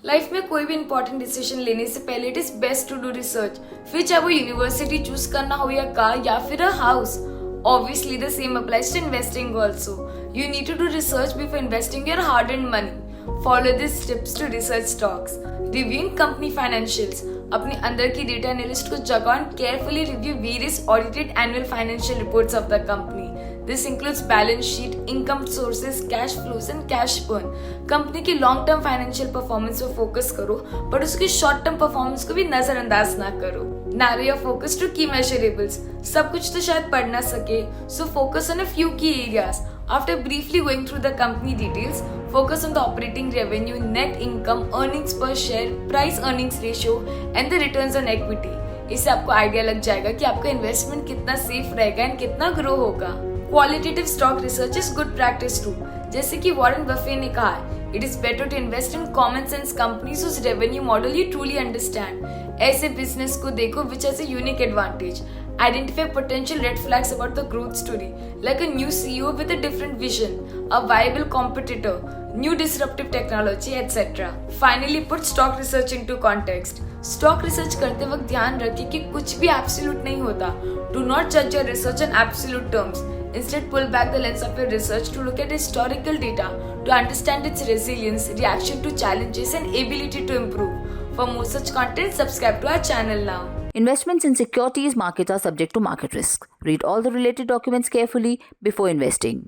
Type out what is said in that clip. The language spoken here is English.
Life में कोई भी इंपॉर्टेंट डिसीजन लेने से पहले it is best to do research. फिर चाहे वो यूनिवर्सिटी चूज करना हो या कार या फिर a house. Obviously, the same applies to investing also. You need to do research before investing your hard-earned money. Follow these tips to research stocks. Reviewing company financials. अपने अंदर की data analyst को जगह and carefully review various audited annual financial reports of the company. This includes balance sheet, income sources, cash flows and cash burn. Company की long term financial performance पर focus करो, but उसकी short term performance को भी नजरअंदाज ना करो. Narrow your focus to key measurables. सब कुछ तो शायद पढ़ ना सके, so focus on a few key areas. After briefly going through the company details, focus on the operating revenue, net income, earnings per share, price earnings ratio, and the returns on equity. इससे आपको idea लग जाएगा कि आपका investment कितना safe रहेगा and कितना grow होगा. Qualitative stock research is good practice too. जैसे कि वॉरेन बफे ने कहा है, it is better to invest in common sense companies whose revenue model you truly understand. ऐसे बिजनेस को देखो which has a unique advantage. Identify potential red flags about the growth story, like a new CEO with a different vision, a viable competitor, new disruptive technology, etc. Finally, put stock research into context. Stock research करते वक्त ध्यान रखिए कि कुछ भी absolute नहीं होता. Do not judge your research on absolute terms. Instead, pull back the lens of your research to look at historical data to understand its resilience, reaction to challenges, and ability to improve. For more such content, subscribe to our channel now. Investments in securities markets are subject to market risk. Read all the related documents carefully before investing.